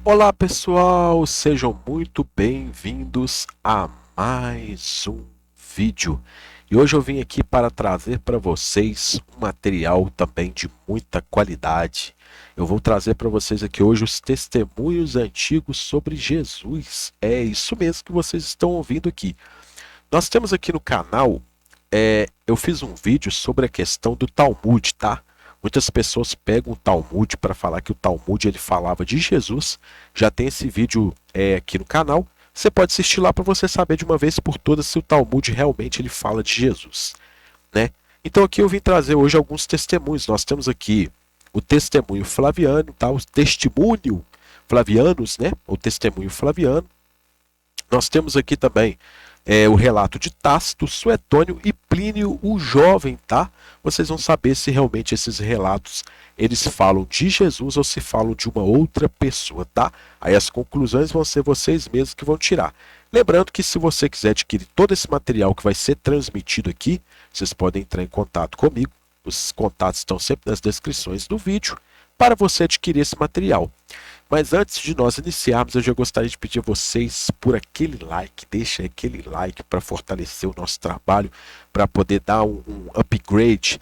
Olá pessoal, sejam muito bem-vindos a mais um vídeo. E hoje eu vim aqui para trazer para vocês um material também de muita qualidade. Eu vou trazer para vocês aqui hoje os testemunhos antigos sobre Jesus. É isso mesmo que vocês estão ouvindo aqui. Nós temos aqui no canal, eu fiz um vídeo sobre a questão do Talmud, tá? Muitas pessoas pegam o Talmud para falar que o Talmud ele falava de Jesus. Já tem esse vídeo aqui no canal. Você pode assistir lá para você saber de uma vez por todas se o Talmud realmente ele fala de Jesus, né? Então aqui eu vim trazer hoje alguns testemunhos. Nós temos aqui o testemunho flaviano, tá? O testemunho flavianos, né? O testemunho flaviano. Nós temos aqui também o relato de Tácito, Suetônio e Plínio o Jovem, tá? Vocês vão saber se realmente esses relatos eles falam de Jesus ou se falam de uma outra pessoa, tá? Aí as conclusões vão ser vocês mesmos que vão tirar. Lembrando que se você quiser adquirir todo esse material que vai ser transmitido aqui, vocês podem entrar em contato comigo. Os contatos estão sempre nas descrições do vídeo para você adquirir esse material. Mas antes de nós iniciarmos, eu já gostaria de pedir a vocês por aquele like, deixa aquele like para fortalecer o nosso trabalho, para poder dar um upgrade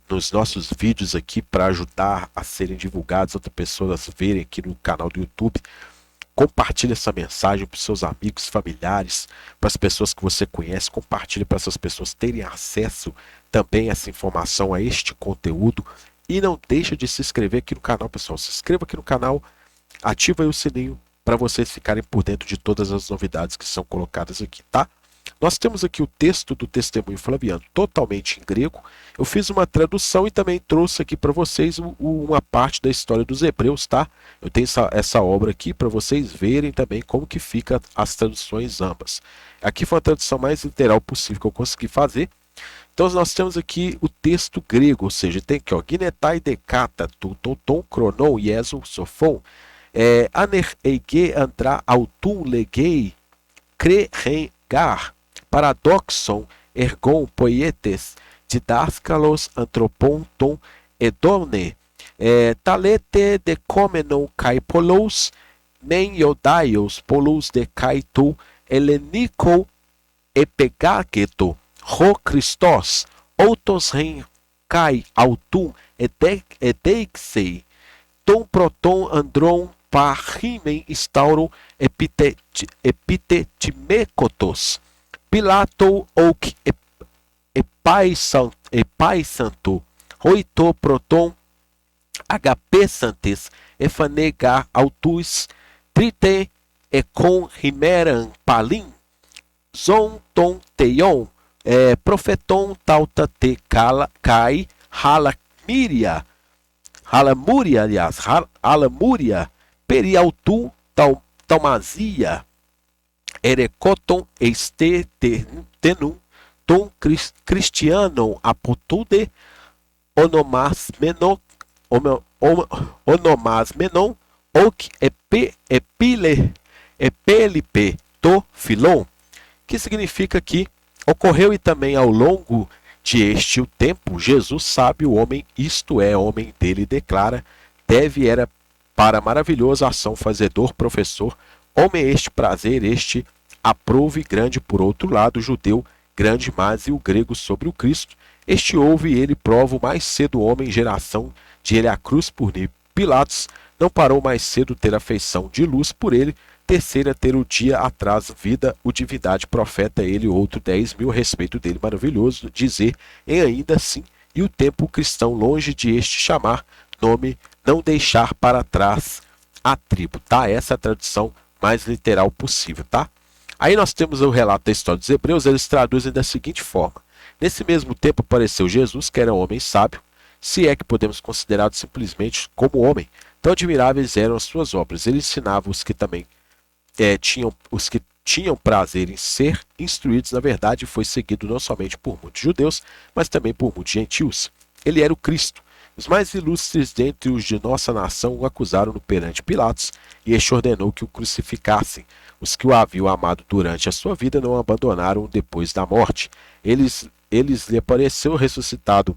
nos nossos vídeos aqui, para ajudar a serem divulgados, outras pessoas verem aqui no canal do YouTube. Compartilhe essa mensagem para os seus amigos, familiares, para as pessoas que você conhece, compartilhe para essas pessoas terem acesso também a essa informação, a este conteúdo. E não deixa de se inscrever aqui no canal, pessoal. Se inscreva aqui no canal, ativa aí o sininho para vocês ficarem por dentro de todas as novidades que são colocadas aqui, tá? Nós temos aqui o texto do testemunho flaviano totalmente em grego. Eu fiz uma tradução e também trouxe aqui para vocês uma parte da história dos hebreus, tá? Eu tenho essa obra aqui para vocês verem também como que fica as traduções ambas. Aqui foi a tradução mais literal possível que eu consegui fazer. Então nós temos aqui o texto grego, ou seja, tem aqui, ó, Ginetai decata, tutoton, cronon, ieso, sofon, aner eige andra autum legei, crerengar, paradoxon, ergon poietes, didascalos anthroponton edone, talete decomenon kai polos, nen iodaios polos de kai tu, helenico epegageto, Ho Christos, outos ren kai autum edeixei, ton proton andron parrimen instauron epitetimecotos, pilato ouk epaisanto, roito proton HP santes, efanegar autus, trite econ rimeran palim, zon ton teion, profeton tauta te kai halamúria, aliás, halamúria, periautum taumazia, erecoton estetenum, ton cristianon apotude, onomasmenon, oc epilipe to filon, que significa que ocorreu e também ao longo de este o tempo, Jesus sabe o homem, isto é, homem dele declara, deve era para maravilhosa ação fazedor, professor, homem este prazer, este aprove grande por outro lado, o judeu grande mais e o grego sobre o Cristo, este ouve e ele prova o mais cedo homem, geração de ele a cruz por Pilatos, não parou mais cedo ter afeição de luz por ele, terceira ter o dia atrás vida, o divindade profeta ele outro 10.000 a respeito dele maravilhoso, dizer em ainda assim, e o tempo cristão longe de este chamar nome, não deixar para trás a tribo, tá? Essa é a tradução mais literal possível, tá? Aí nós temos o relato da história dos hebreus, eles traduzem da seguinte forma: nesse mesmo tempo apareceu Jesus, que era um homem sábio, se é que podemos considerá-lo simplesmente como homem, tão admiráveis eram as suas obras, ele ensinava os que também tinham prazer em ser instruídos na verdade, foi seguido não somente por muitos judeus, mas também por muitos gentios. Ele era o Cristo. Os mais ilustres dentre os de nossa nação o acusaram perante Pilatos, e este ordenou que o crucificassem. Os que o haviam amado durante a sua vida não o abandonaram depois da morte. Eles lhe apareceu ressuscitado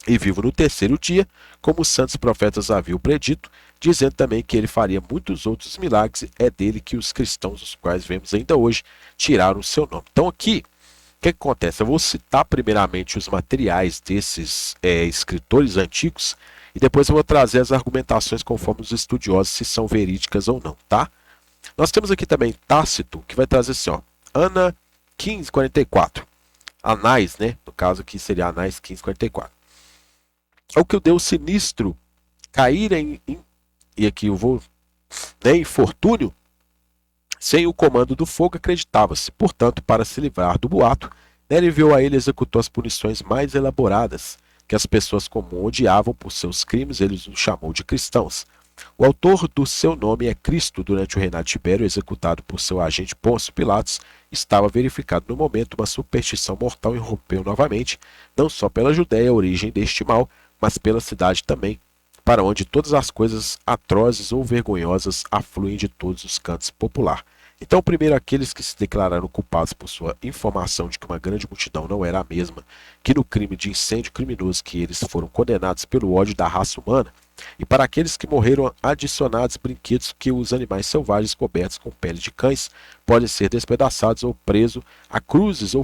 e vivo no terceiro dia, como os santos profetas haviam predito, dizendo também que ele faria muitos outros milagres. É dele que os cristãos, os quais vemos ainda hoje, tiraram o seu nome. Então aqui, o que acontece? Eu vou citar primeiramente os materiais desses escritores antigos e depois eu vou trazer as argumentações conforme os estudiosos se são verídicas ou não, tá? Nós temos aqui também Tácito, que vai trazer assim, ó, Ana 1544. Anais, né? No caso aqui seria Anais 1544. Ao que o Deus sinistro cair e aqui eu vou, né, infortúnio, sem o comando do fogo acreditava-se. Portanto, para se livrar do boato, Nero enviou a ele e executou as punições mais elaboradas, que as pessoas comuns odiavam por seus crimes, ele os chamou de cristãos. O autor do seu nome é Cristo. Durante o reinado de Tibério, executado por seu agente Pôncio Pilatos, estava verificado no momento uma superstição mortal irrompeu novamente, não só pela Judéia, a origem deste mal, mas pela cidade também, para onde todas as coisas atrozes ou vergonhosas afluem de todos os cantos popular. Então, primeiro, aqueles que se declararam culpados por sua informação de que uma grande multidão não era a mesma que no crime de incêndio criminoso que eles foram condenados pelo ódio da raça humana, e para aqueles que morreram adicionados brinquedos que os animais selvagens cobertos com pele de cães podem ser despedaçados ou presos a cruzes ou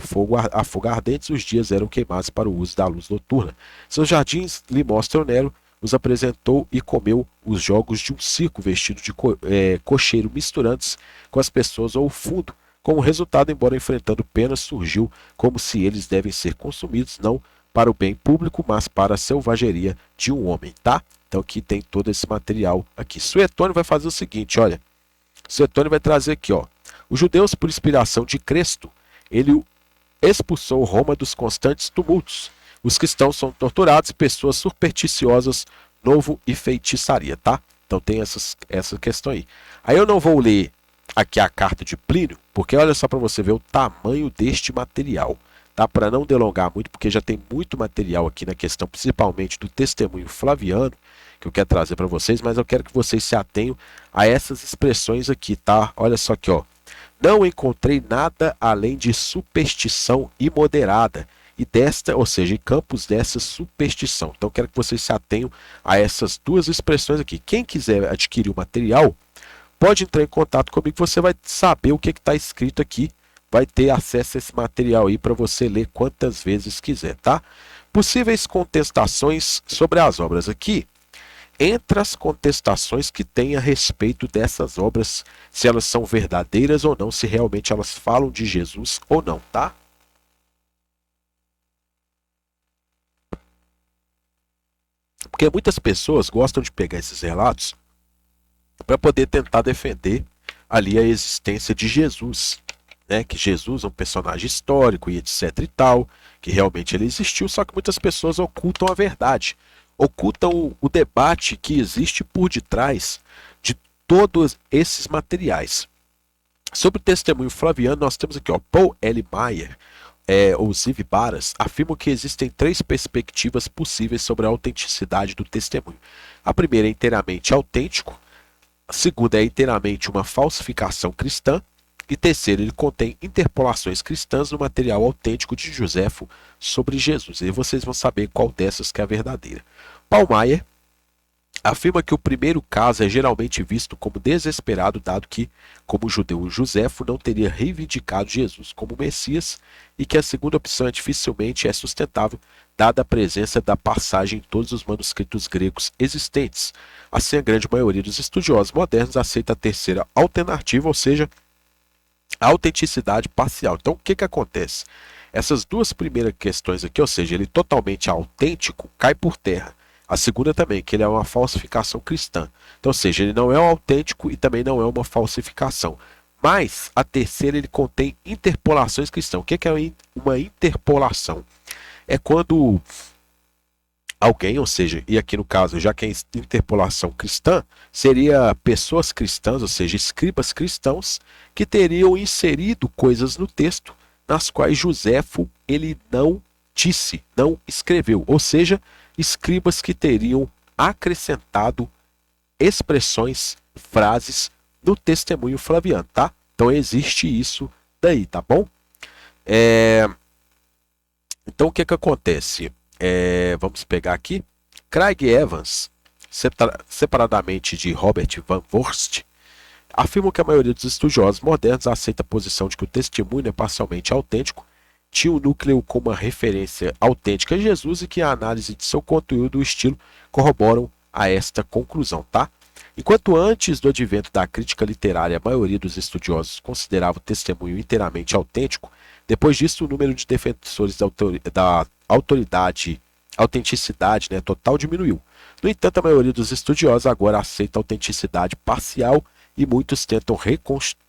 a fogo ardentes, os dias eram queimados para o uso da luz noturna. Seus jardins lhe mostram Nero, os apresentou e comeu os jogos de um circo vestido de cocheiro misturantes com as pessoas ou o fundo. Como resultado, embora enfrentando penas, surgiu como se eles devem ser consumidos, não para o bem público, mas para a selvageria de um homem, tá? Então aqui tem todo esse material aqui. Suetônio vai fazer o seguinte, olha. Suetônio vai trazer aqui, ó. Os judeus, por inspiração de Cresto, ele expulsou Roma dos constantes tumultos. Os cristãos são torturados, pessoas supersticiosas, novo e feitiçaria, tá? Então tem essa questão aí. Aí eu não vou ler aqui a carta de Plínio, porque olha só para você ver o tamanho deste material, tá? Para não delongar muito, porque já tem muito material aqui na questão, principalmente do testemunho flaviano, que eu quero trazer para vocês, mas eu quero que vocês se atenham a essas expressões aqui, tá? Olha só aqui, ó. Não encontrei nada além de superstição imoderada e desta, ou seja, em campos dessa superstição. Então, quero que vocês se atenham a essas duas expressões aqui. Quem quiser adquirir o material, pode entrar em contato comigo, você vai saber o que está escrito aqui, vai ter acesso a esse material aí para você ler quantas vezes quiser, tá? Possíveis contestações sobre as obras aqui. Entre as contestações que tem a respeito dessas obras, se elas são verdadeiras ou não, se realmente elas falam de Jesus ou não, tá? Porque muitas pessoas gostam de pegar esses relatos para poder tentar defender ali a existência de Jesus, né? Que Jesus é um personagem histórico e etc e tal, que realmente ele existiu, só que muitas pessoas ocultam a verdade, ocultam o debate que existe por detrás de todos esses materiais. Sobre o testemunho flaviano, nós temos aqui, ó, Paul L. Meyer, ou Ziv Baras, afirmam que existem três perspectivas possíveis sobre a autenticidade do testemunho. A primeira é inteiramente autêntico, a segunda é inteiramente uma falsificação cristã, e terceiro, ele contém interpolações cristãs no material autêntico de Joséfo sobre Jesus. E vocês vão saber qual dessas que é a verdadeira. Paul Meyer afirma que o primeiro caso é geralmente visto como desesperado, dado que, como judeu, Joséfo não teria reivindicado Jesus como Messias, e que a segunda opção dificilmente é sustentável, dada a presença da passagem em todos os manuscritos gregos existentes. Assim, a grande maioria dos estudiosos modernos aceita a terceira alternativa, ou seja, a autenticidade parcial. Então, o que acontece? Essas duas primeiras questões aqui, ou seja, ele totalmente autêntico, cai por terra. A segunda também, que ele é uma falsificação cristã. Então, ou seja, ele não é um autêntico e também não é uma falsificação. Mas a terceira, ele contém interpolações cristãs. O que é uma interpolação? É quando alguém, ou seja, e aqui no caso, já que é interpolação cristã, seria pessoas cristãs, ou seja, escribas cristãos, que teriam inserido coisas no texto nas quais Joséfo ele não disse, não escreveu, ou seja, escribas que teriam acrescentado expressões, frases no testemunho flaviano, tá? Então existe isso daí, tá bom? Então o que acontece? Vamos pegar aqui. Craig Evans, separadamente de Robert Van Voorst, afirmam que a maioria dos estudiosos modernos aceita a posição de que o testemunho é parcialmente autêntico, tinha um núcleo com uma referência autêntica a Jesus e que a análise de seu conteúdo e estilo corroboram a esta conclusão, tá? Enquanto antes do advento da crítica literária, a maioria dos estudiosos considerava o testemunho inteiramente autêntico, depois disso o número de defensores da autenticidade, né, total diminuiu. No entanto, a maioria dos estudiosos agora aceita a autenticidade parcial e muitos tentam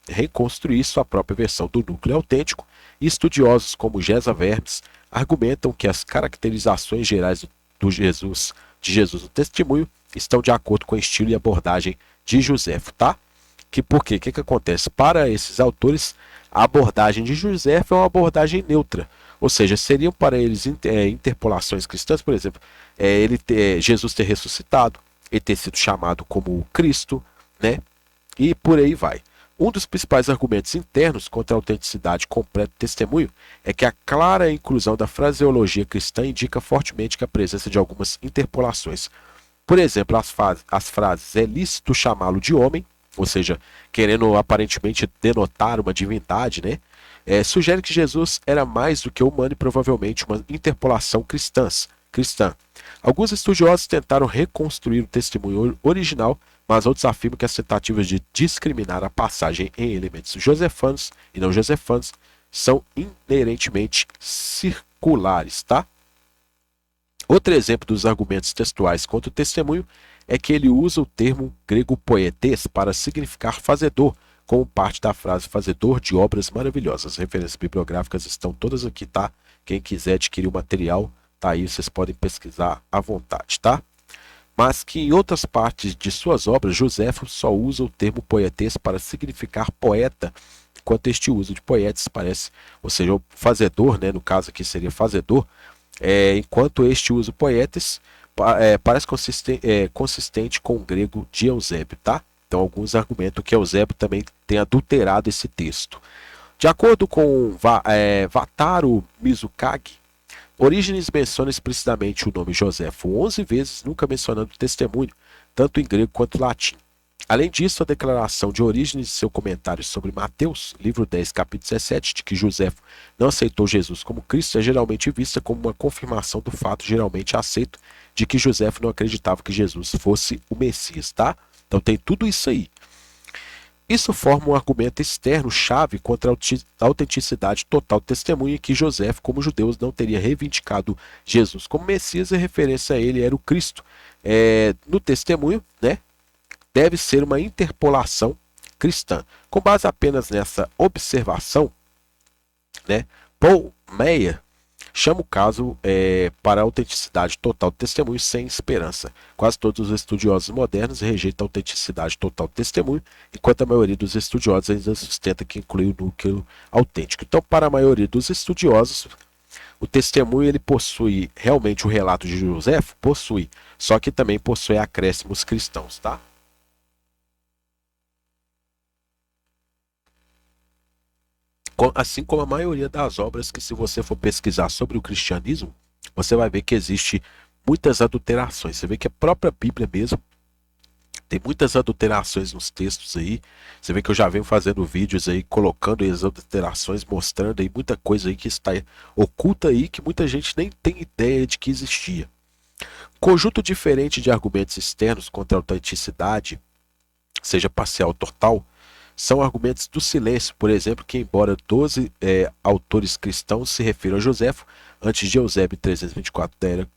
reconstruir sua própria versão do núcleo autêntico, e estudiosos como Gesa Vermes argumentam que as caracterizações gerais de Jesus no testemunho estão de acordo com o estilo e abordagem de Joséfo, tá? Por quê? O que acontece? Para esses autores, a abordagem de Joséfo é uma abordagem neutra, ou seja, seriam para eles interpolações cristãs, por exemplo, Jesus ter ressuscitado, ele ter sido chamado como Cristo, né? E por aí vai. Um dos principais argumentos internos contra a autenticidade completa do testemunho é que a clara inclusão da fraseologia cristã indica fortemente que a presença de algumas interpolações. Por exemplo, as frases é lícito chamá-lo de homem, ou seja, querendo aparentemente denotar uma divindade, né? Sugere que Jesus era mais do que humano e provavelmente uma interpolação cristã. Alguns estudiosos tentaram reconstruir o testemunho original, mas outros afirmam que as tentativas de discriminar a passagem em elementos josefanos e não josefanos são inerentemente circulares, tá? Outro exemplo dos argumentos textuais contra o testemunho é que ele usa o termo grego poietes para significar fazedor, como parte da frase fazedor de obras maravilhosas. As referências bibliográficas estão todas aqui, tá? Quem quiser adquirir o material, tá aí, vocês podem pesquisar à vontade, tá? Mas que em outras partes de suas obras, Joséfo só usa o termo poietes para significar poeta, enquanto este uso de poietes parece, ou seja, o fazedor, né, no caso aqui seria fazedor, enquanto este uso poietes parece consistente com o grego de Eusébio, tá? Então alguns argumentam que Eusébio também tem adulterado esse texto. De acordo com Wataru Mizukage, Orígenes menciona explicitamente o nome Joséfo 11 vezes, nunca mencionando o testemunho, tanto em grego quanto em latim. Além disso, a declaração de Orígenes e seu comentário sobre Mateus, livro 10, capítulo 17, de que Joséfo não aceitou Jesus como Cristo, é geralmente vista como uma confirmação do fato geralmente aceito de que Joséfo não acreditava que Jesus fosse o Messias, tá? Então tem tudo isso aí. Isso forma um argumento externo chave contra a autenticidade total do testemunho em que Joséfo, como judeu, não teria reivindicado Jesus como Messias e a referência a ele era o Cristo. No testemunho, né, deve ser uma interpolação cristã. Com base apenas nessa observação, né, Paul Meyer chama o caso para a autenticidade total do testemunho sem esperança. Quase todos os estudiosos modernos rejeitam a autenticidade total do testemunho, enquanto a maioria dos estudiosos ainda sustenta que inclui o núcleo autêntico. Então, para a maioria dos estudiosos, o testemunho ele possui realmente o relato de Joséfo? Possui, só que também possui acréscimos cristãos, tá? Assim como a maioria das obras que, se você for pesquisar sobre o cristianismo, você vai ver que existe muitas adulterações. Você vê que a própria Bíblia mesmo tem muitas adulterações nos textos aí. Você vê que eu já venho fazendo vídeos aí, colocando as adulterações, mostrando aí muita coisa aí que está oculta aí, que muita gente nem tem ideia de que existia. Conjunto diferente de argumentos externos contra a autenticidade, seja parcial ou total, são argumentos do silêncio, por exemplo, que embora 12 autores cristãos se refiram a Joséfo, antes de Eusébio 324 da era,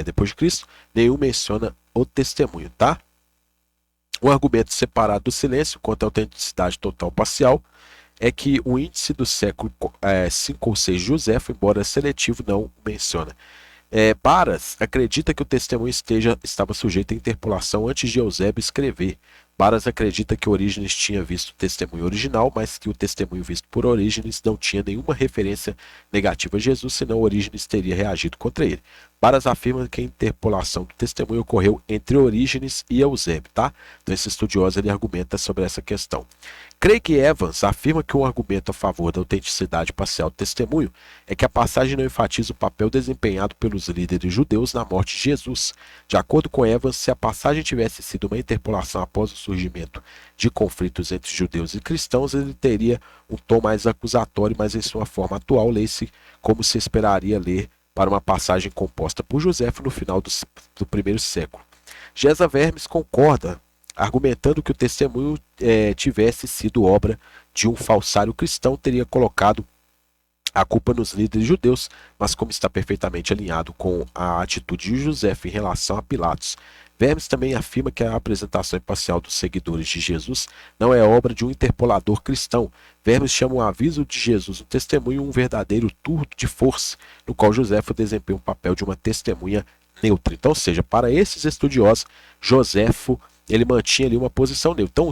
depois de Cristo, nenhum menciona o testemunho, tá? Um argumento separado do silêncio quanto à autenticidade total parcial é que o índice do século 5 ou 6 de Joséfo, embora seletivo, não menciona. Baras acredita que o testemunho estava sujeito à interpolação antes de Eusébio escrever. Baras acredita que Orígenes tinha visto o testemunho original, mas que o testemunho visto por Orígenes não tinha nenhuma referência negativa a Jesus, senão Orígenes teria reagido contra ele. Baras afirma que a interpolação do testemunho ocorreu entre Orígenes e Eusébio, tá? Então esse estudioso ele argumenta sobre essa questão. Craig Evans afirma que um argumento a favor da autenticidade parcial do testemunho é que a passagem não enfatiza o papel desempenhado pelos líderes judeus na morte de Jesus. De acordo com Evans, se a passagem tivesse sido uma interpolação após o surgimento de conflitos entre judeus e cristãos, ele teria um tom mais acusatório, mas em sua forma atual, lê-se como se esperaria ler para uma passagem composta por Joséfo no final do primeiro século. Gesa Vermes concorda, argumentando que o testemunho tivesse sido obra de um falsário cristão, teria colocado a culpa nos líderes judeus, mas como está perfeitamente alinhado com a atitude de Joséfo em relação a Pilatos. Vermes também afirma que a apresentação imparcial dos seguidores de Jesus não é obra de um interpolador cristão. Vermes chama o aviso de Jesus no testemunho um verdadeiro tour de força, no qual Joséfo desempenha o papel de uma testemunha neutra. Então, ou seja, para esses estudiosos, Joséfo ele mantinha ali uma posição neutra. Então,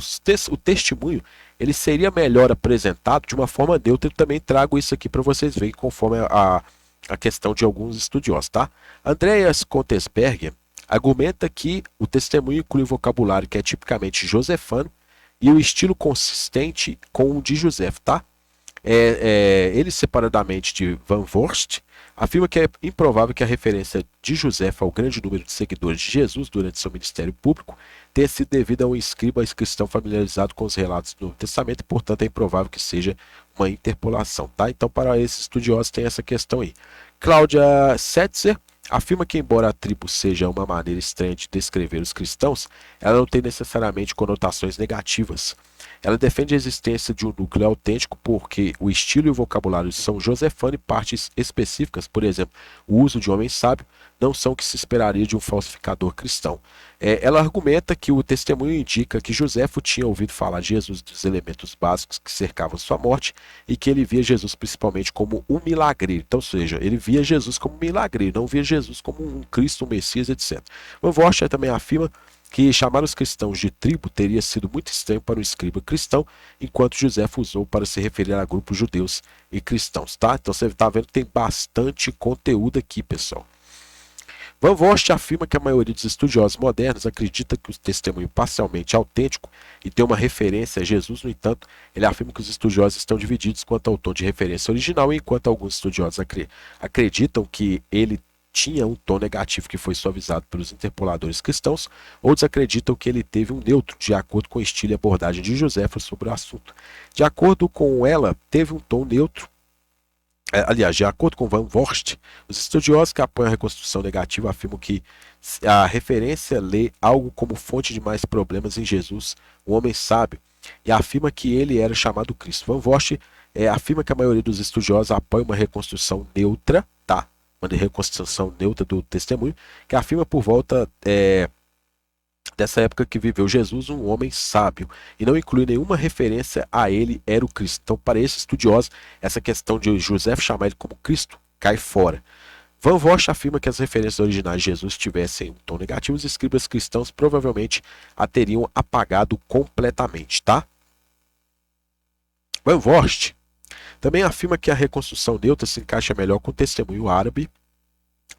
o testemunho ele seria melhor apresentado de uma forma neutra. Eu também trago isso aqui para vocês verem conforme a questão de alguns estudiosos, tá? Andreas Kontesberger argumenta que o testemunho inclui o vocabulário que é tipicamente josefano e o estilo consistente com o de Joséfo, tá? Ele separadamente de Van Vorst afirma que é improvável que a referência de Joséfo ao grande número de seguidores de Jesus durante seu ministério público tenha sido devida a um escriba cristão familiarizado com os relatos do Novo Testamento e, portanto, é improvável que seja uma interpolação, tá? Então, para esses estudiosos tem essa questão aí. Cláudia Setzer afirma que, embora a tribo seja uma maneira estranha de descrever os cristãos, ela não tem necessariamente conotações negativas. Ela defende a existência de um núcleo autêntico porque o estilo e o vocabulário de São Josefano e partes específicas, por exemplo, o uso de homem sábio, não são o que se esperaria de um falsificador cristão. Ela argumenta que o testemunho indica que Joséfo tinha ouvido falar de Jesus dos elementos básicos que cercavam sua morte e que ele via Jesus principalmente como um milagreiro. Então, ou seja, ele via Jesus como um milagreiro, não via Jesus como um Cristo, um Messias, etc. Van Vogt também afirma que chamar os cristãos de tribo teria sido muito estranho para o escriba cristão, enquanto Joséfo usou para se referir a grupos judeus e cristãos, tá? Então você está vendo que tem bastante conteúdo aqui, pessoal. Van Vogt afirma que a maioria dos estudiosos modernos acredita que o testemunho parcialmente autêntico e tem uma referência a Jesus. No entanto, ele afirma que os estudiosos estão divididos quanto ao tom de referência original, enquanto alguns estudiosos acreditam que ele tinha um tom negativo que foi suavizado pelos interpoladores cristãos, outros acreditam que ele teve um neutro, de acordo com o estilo e abordagem de Joséfo sobre o assunto. De acordo com ela, teve um tom neutro. Aliás, de acordo com Van Vogt, os estudiosos que apoiam a reconstrução negativa afirmam que a referência lê algo como fonte de mais problemas em Jesus, um homem sábio, e afirma que ele era chamado Cristo. Van Vogt afirma que a maioria dos estudiosos apoia uma reconstrução neutra, tá? Uma reconstrução neutra do testemunho, que afirma por volta dessa época que viveu Jesus, um homem sábio, e não inclui nenhuma referência a ele era o Cristo. Então, para esses estudiosos, essa questão de José chamar ele como Cristo cai fora. Van Vogt afirma que as referências originais de Jesus tivessem um tom negativo, os escribas cristãos provavelmente a teriam apagado completamente, tá? Van Vogt também afirma que a reconstrução neutra se encaixa melhor com o testemunho árabe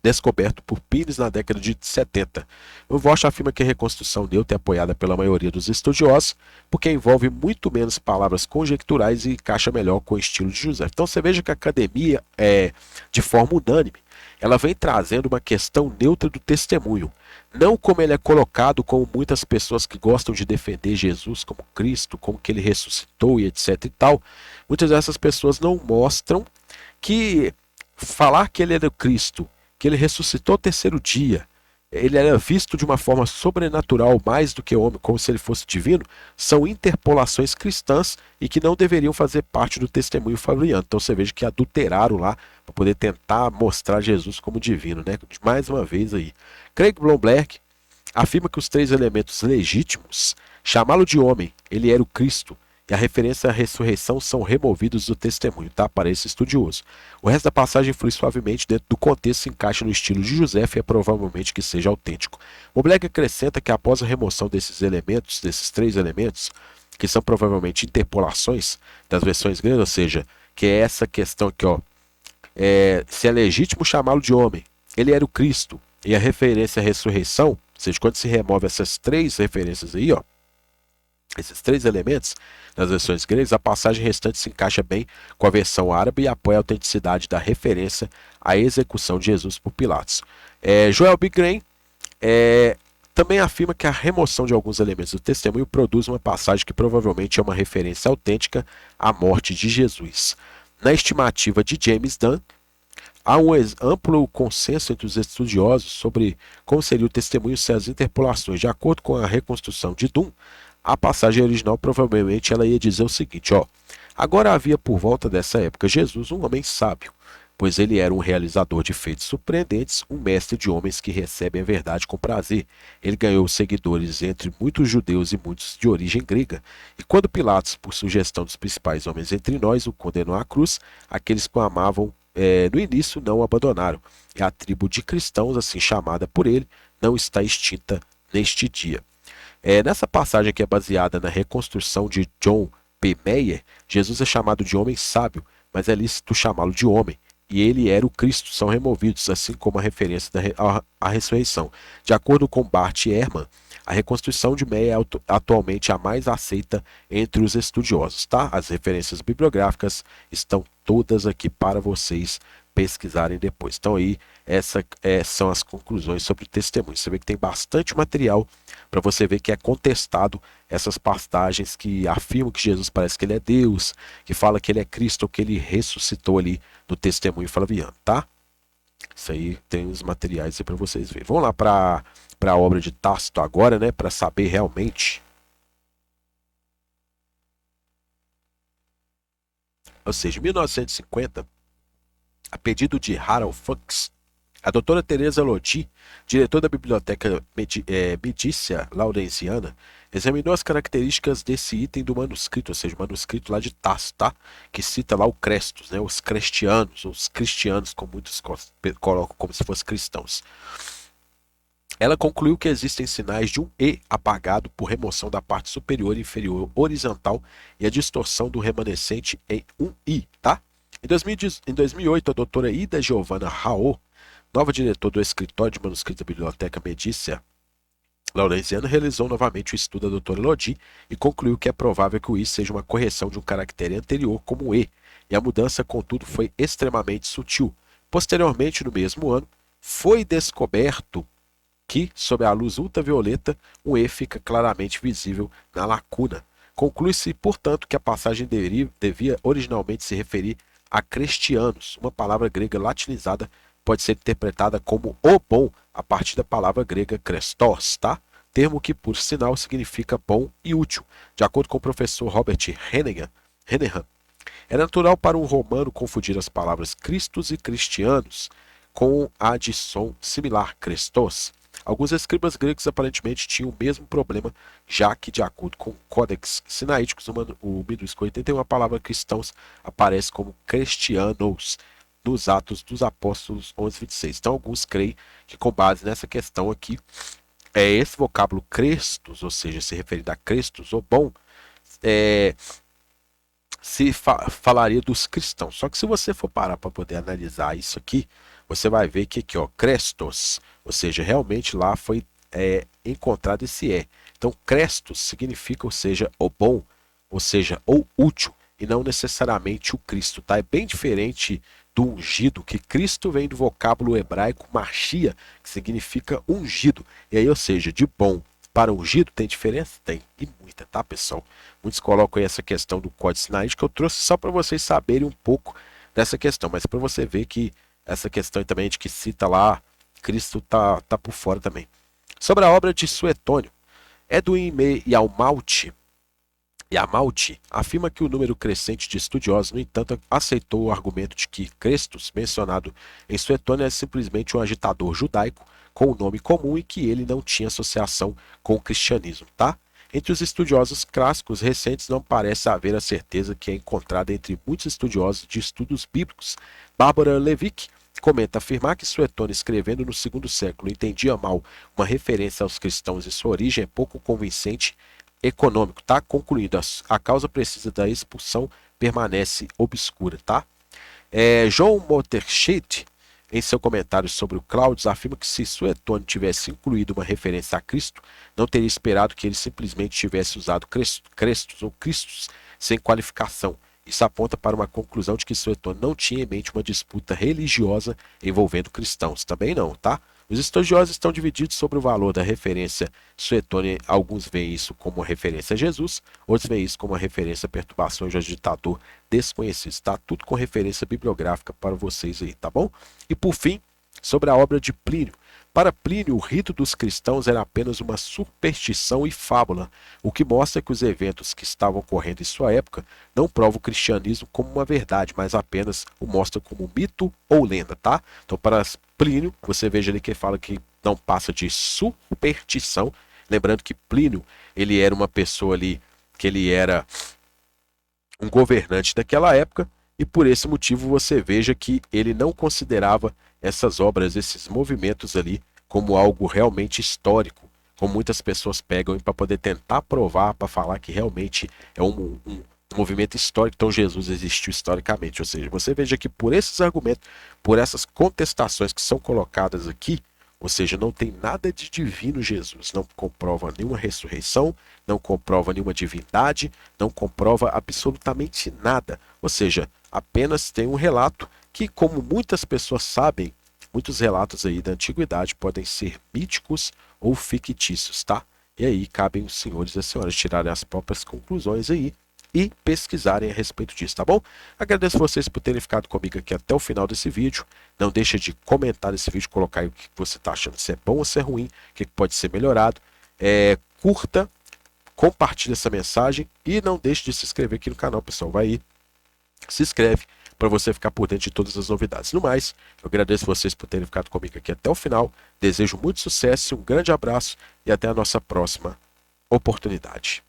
descoberto por Pires na década de 70. Van Vogt afirma que a reconstrução neutra é apoiada pela maioria dos estudiosos, porque envolve muito menos palavras conjecturais e encaixa melhor com o estilo de José. Então você veja que a academia, de forma unânime, ela vem trazendo uma questão neutra do testemunho. Não como ele é colocado, como muitas pessoas que gostam de defender Jesus como Cristo, como que ele ressuscitou e etc e tal. Muitas dessas pessoas não mostram que falar que ele era Cristo, que ele ressuscitou ao terceiro dia, ele era visto de uma forma sobrenatural mais do que homem, como se ele fosse divino, são interpolações cristãs e que não deveriam fazer parte do testemunho fabriano. Então você veja que adulteraram lá para poder tentar mostrar Jesus como divino, né? Mais uma vez aí. Craig Blomberg afirma que os três elementos legítimos, chamá-lo de homem, ele era o Cristo, e a referência à ressurreição são removidos do testemunho, tá? Para esse estudioso. O resto da passagem flui suavemente dentro do contexto, se encaixa no estilo de José e é provavelmente que seja autêntico. O Black acrescenta que após a remoção desses elementos, desses três elementos, que são provavelmente interpolações das versões grandes, ou seja, que é essa questão aqui, ó, se é legítimo chamá-lo de homem, ele era o Cristo. E a referência à ressurreição, ou seja, quando se remove essas três referências aí, ó, esses três elementos, nas versões gregas, a passagem restante se encaixa bem com a versão árabe e apoia a autenticidade da referência à execução de Jesus por Pilatos. Joel B. Green também afirma que a remoção de alguns elementos do testemunho produz uma passagem que provavelmente é uma referência autêntica à morte de Jesus. Na estimativa de James Dunn, há um amplo consenso entre os estudiosos sobre como seria o testemunho sem as interpolações. De acordo com a reconstrução de Dunn, a passagem original provavelmente ela ia dizer o seguinte, ó: agora havia por volta dessa época Jesus, um homem sábio, pois ele era um realizador de feitos surpreendentes, um mestre de homens que recebem a verdade com prazer. Ele ganhou seguidores entre muitos judeus e muitos de origem grega. E quando Pilatos, por sugestão dos principais homens entre nós, o condenou à cruz, aqueles que o amavam no início não o abandonaram. E a tribo de cristãos, assim chamada por ele, não está extinta neste dia. Nessa passagem que é baseada na reconstrução de John P. Meyer, Jesus é chamado de homem sábio, mas é lícito chamá-lo de homem. E ele era o Cristo, são removidos, assim como a referência à ressurreição. De acordo com Bart Ehrman, a reconstrução de Meyer é atualmente a mais aceita entre os estudiosos, tá? As referências bibliográficas estão todas aqui para vocês pesquisarem depois. Então aí, essas são as conclusões sobre o testemunho. Você vê que tem bastante material para você ver que é contestado essas passagens que afirmam que Jesus parece que ele é Deus, que fala que ele é Cristo, que ele ressuscitou ali no testemunho flaviano, tá? Isso aí tem os materiais aí para vocês verem. Vamos lá para a obra de Tácito agora, né, para saber realmente. Ou seja, em 1950, a pedido de Harold Fuchs, a doutora Teresa Lodi, diretora da Biblioteca Medícia Laurenziana, examinou as características desse item do manuscrito, ou seja, o manuscrito lá de Tácito, tá? Que cita lá o Crestos, né? Os crestianos, ou os cristianos, como muitos colocam como se fossem cristãos. Ela concluiu que existem sinais de um E apagado por remoção da parte superior e inferior horizontal e a distorção do remanescente em um I, tá? Em 2008, a doutora Ida Giovanna Raô, nova diretora do escritório de manuscritos da Biblioteca Medícia Laurenziana, realizou novamente o estudo da doutora Lodi e concluiu que é provável que o I seja uma correção de um caractere anterior como E, e a mudança, contudo, foi extremamente sutil. Posteriormente, no mesmo ano, foi descoberto que, sob a luz ultravioleta, um E fica claramente visível na lacuna. Conclui-se, portanto, que a passagem devia originalmente se referir a cristianos, uma palavra grega latinizada pode ser interpretada como o bom a partir da palavra grega krestos, tá? Termo que, por sinal, significa bom e útil. De acordo com o professor Robert Hennehan, é natural para um romano confundir as palavras Cristos e cristianos com a de som similar, Christos. Alguns escribas gregos aparentemente tinham o mesmo problema, já que, de acordo com códex sinaíticos, o Midrisco 81, a palavra cristãos aparece como cristianos nos Atos dos Apóstolos 11:26. Então, alguns creem que, com base nessa questão aqui, esse vocábulo Crestos, ou seja, se referindo a Crestos, ou bom, falaria dos cristãos. Só que se você for parar para poder analisar isso aqui, você vai ver que aqui, ó, Crestos, ou seja, realmente lá foi encontrado esse E. Então, Crestos significa, ou seja, o bom, ou seja, o útil, e não necessariamente o Cristo, tá? É bem diferente do ungido, que Cristo vem do vocábulo hebraico Machia, que significa ungido. E aí, ou seja, de bom para ungido tem diferença? Tem, e muita, tá, pessoal? Muitos colocam aí essa questão do código sinaítico que eu trouxe só para vocês saberem um pouco dessa questão, mas para você ver que essa questão também de que cita lá, Cristo tá por fora também. Sobre a obra de Suetônio, Edwin Yamalti afirma que o número crescente de estudiosos, no entanto, aceitou o argumento de que Crestos, mencionado em Suetônio, é simplesmente um agitador judaico com um nome comum e que ele não tinha associação com o cristianismo, tá? Entre os estudiosos clássicos recentes não parece haver a certeza que é encontrada entre muitos estudiosos de estudos bíblicos. Bárbara Levick comenta afirmar que Suetônio, escrevendo no segundo século, entendia mal uma referência aos cristãos e sua origem é pouco convincente econômico, tá? Concluído, a causa precisa da expulsão permanece obscura, tá? John Motterschild em seu comentário sobre o Cláudio, afirma que se Suetônio tivesse incluído uma referência a Cristo, não teria esperado que ele simplesmente tivesse usado crestos ou cristos sem qualificação. Isso aponta para uma conclusão de que Suetônio não tinha em mente uma disputa religiosa envolvendo cristãos. Também não, tá? Os estudiosos estão divididos sobre o valor da referência Suetônia. Alguns veem isso como uma referência a Jesus, outros veem isso como uma referência a perturbações de um ditador desconhecido. Está tudo com referência bibliográfica para vocês aí, tá bom? E por fim, sobre a obra de Plínio. Para Plínio, o rito dos cristãos era apenas uma superstição e fábula, o que mostra que os eventos que estavam ocorrendo em sua época não provam o cristianismo como uma verdade, mas apenas o mostram como mito ou lenda, tá? Então, para Plínio, você veja ali que ele fala que não passa de superstição. Lembrando que Plínio, ele era uma pessoa ali, que ele era um governante daquela época, e por esse motivo você veja que ele não considerava essas obras, esses movimentos ali, como algo realmente histórico, como muitas pessoas pegam para poder tentar provar, para falar que realmente é um movimento histórico, então Jesus existiu historicamente. Ou seja, você veja que por esses argumentos, por essas contestações que são colocadas aqui, ou seja, não tem nada de divino Jesus, não comprova nenhuma ressurreição, não comprova nenhuma divindade, não comprova absolutamente nada. Ou seja, apenas tem um relato que, como muitas pessoas sabem, muitos relatos aí da antiguidade podem ser míticos ou fictícios, tá? E aí cabem os senhores e as senhoras tirarem as próprias conclusões aí e pesquisarem a respeito disso, tá bom? Agradeço vocês por terem ficado comigo aqui até o final desse vídeo. Não deixa de comentar esse vídeo, colocar aí o que você está achando, se é bom ou se é ruim, o que pode ser melhorado. Curta, compartilhe essa mensagem e não deixe de se inscrever aqui no canal, pessoal. Vai aí, se inscreve para você ficar por dentro de todas as novidades. No mais, eu agradeço vocês por terem ficado comigo aqui até o final. Desejo muito sucesso, um grande abraço e até a nossa próxima oportunidade.